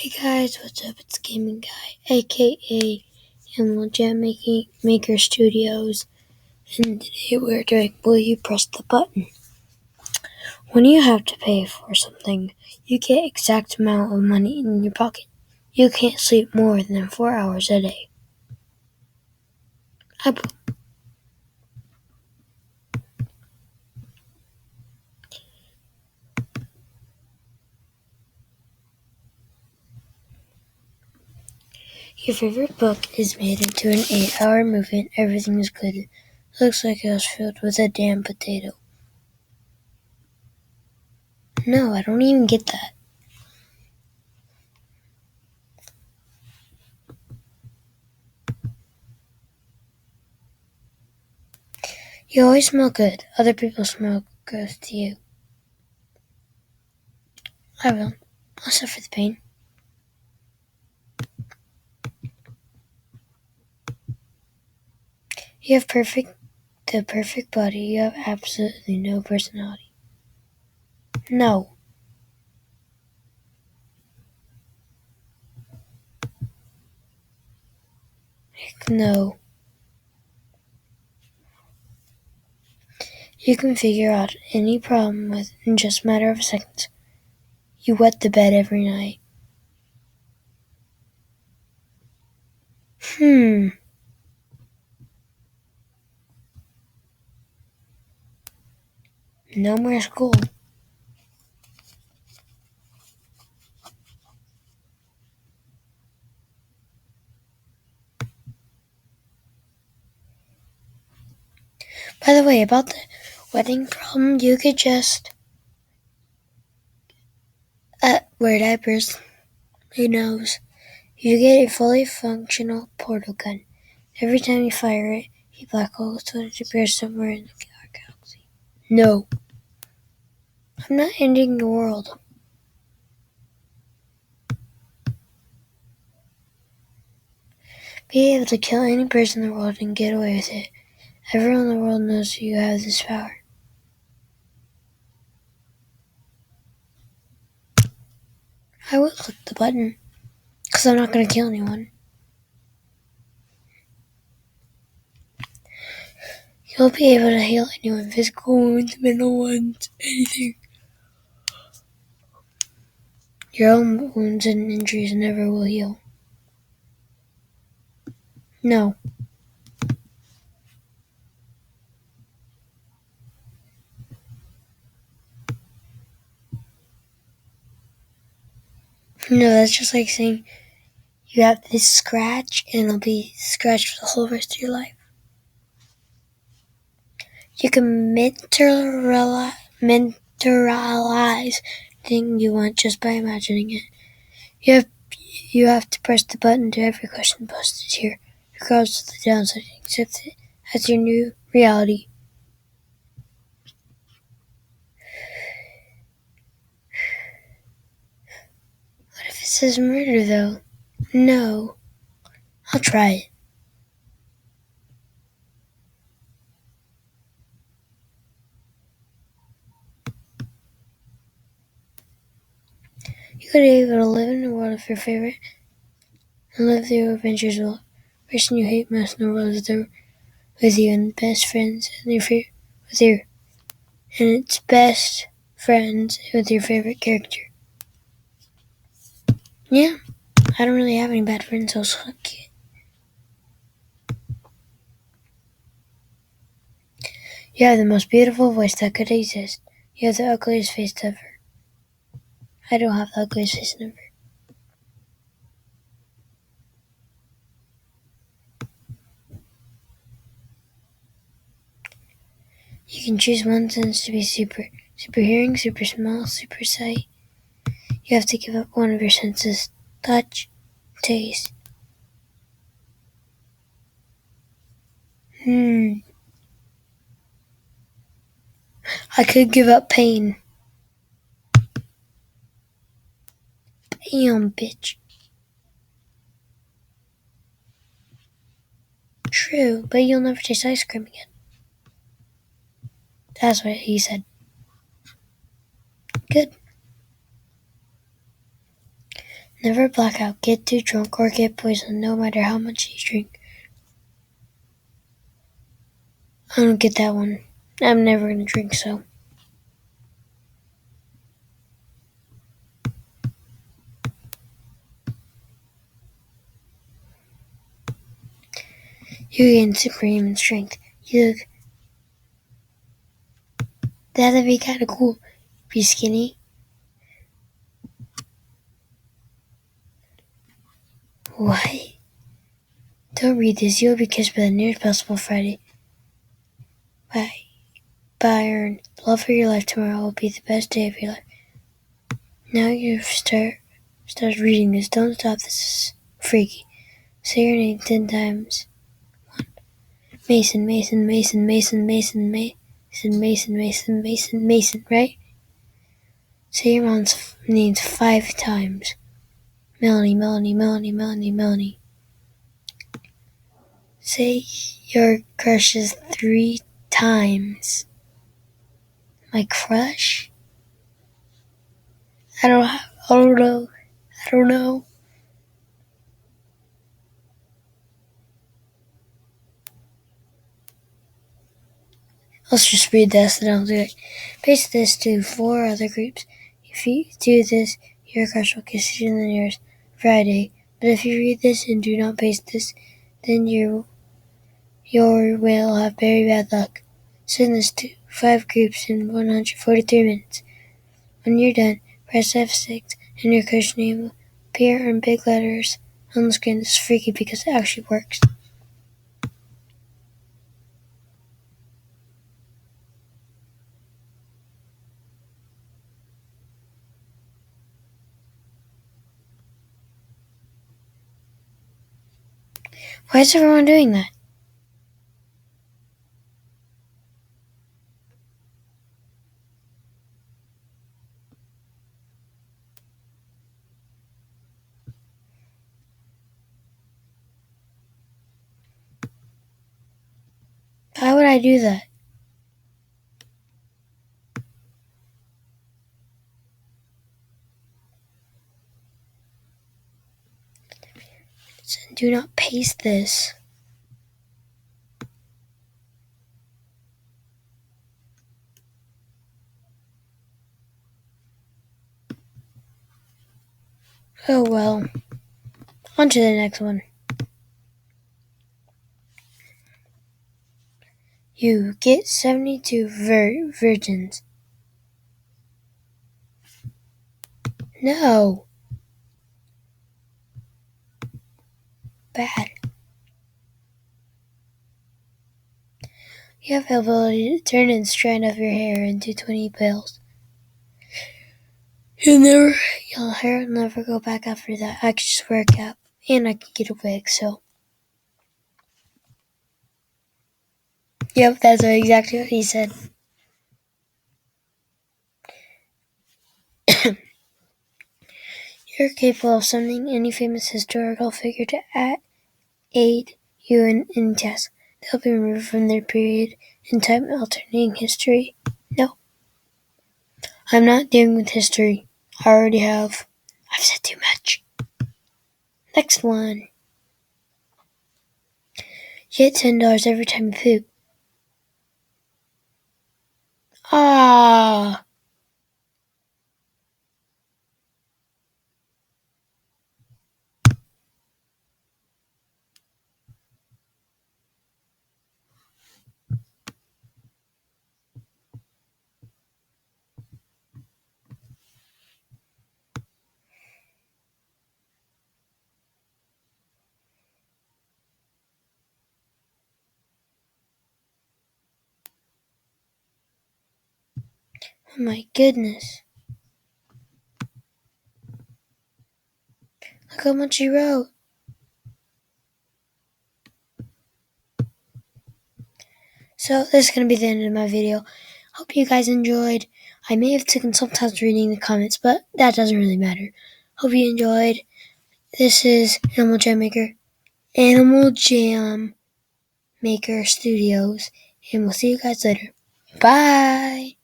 Hey guys, what's up? It's Gaming Guy, aka Emerald Gem Maker Studios, and today we're doing Will You Press the Button? When you have to pay for something, you get exact amount of money in your pocket. You can't sleep more than 4 hours a day. Your favorite book is made into an 8-hour movie and everything is good. It looks like it was filled with a damn potato. No, I don't even get that. You always smell good. Other people smell gross to you. I will. I'll suffer the pain. You have the perfect body. You have absolutely no personality. No. Heck no. You can figure out any problem in just a matter of seconds. You wet the bed every night. No more school. By the way, about the wedding problem, you could just wear diapers. Who knows? You get a fully functional portal gun. Every time you fire it, a black hole appears somewhere in the galaxy. No. I'm not ending the world. Be able to kill any person in the world and get away with it. Everyone in the world knows you have this power. I will click the button, because I'm not going to kill anyone. You'll be able to heal anyone, physical wounds, mental ones, anything. Your own wounds and injuries never will heal. No. No, that's just like saying you have this scratch and it'll be scratched for the whole rest of your life. You can mentalize anything you want just by imagining it. You have to press the button to every question posted here, regardless of the downside, accept it as your new reality. What if it says murder, though? No. I'll try it. You could be able to live in the world of your favorite and live your adventures with the person you hate most in the world is there with you and best friends and its best friends with your favorite character. Yeah, I don't really have any bad friends, so suck it. You have the most beautiful voice that could exist. You have the ugliest face ever. I don't have the ugliest face ever. You can choose one sense to be super hearing, super smell, super sight. You have to give up one of your senses. Touch, taste. I could give up pain. Damn, bitch. True, but you'll never taste ice cream again. That's what he said. Good. Never black out, get too drunk, or get poisoned, no matter how much you drink. I don't get that one. I'm never gonna drink, so. You gain supreme strength. That'd be kinda cool. Be skinny. Why? Don't read this. You'll be kissed by the nearest possible Friday. Bye. Byron. The love of your life tomorrow will be the best day of your life. Now you start reading this. Don't stop. This is freaky. Say your name 10 times. Mason, Mason, Mason, Mason, Mason, Mason, Mason, Mason, Mason, Mason, right? Say your mom's names 5 times. Melanie, Melanie, Melanie, Melanie, Melanie. Say your crushes 3 times. My crush? I don't know. Let's just read this and I'll do it. Paste this to 4 other groups. If you do this, your crush will kiss you in the nearest Friday. But if you read this and do not paste this, then you will have very bad luck. Send this to 5 groups in 143 minutes. When you're done, press F6 and your crush name will appear in big letters on the screen. This is freaky because it actually works. Why is everyone doing that? Why would I do that? Do not paste this. Oh well. On to the next one. You get 72 virgins. No. Bad. You have the ability to turn a strand of your hair into 20 pills. Your hair will never go back after that. I could just wear a cap. And I could get a wig, so. Yep, that's exactly what he said. You're capable of summoning any famous historical figure to aid you in any task. They'll be removed from their period in time, alternating history. No. I'm not dealing with history. I already have. I've said too much. Next one. You get $10 every time you poop. Ah. Oh my goodness. Look how much you wrote. So this is going to be the end of my video. Hope you guys enjoyed. I may have taken some time reading the comments, but that doesn't really matter. Hope you enjoyed. This is Animal Jam Maker Studios, and we'll see you guys later. Bye!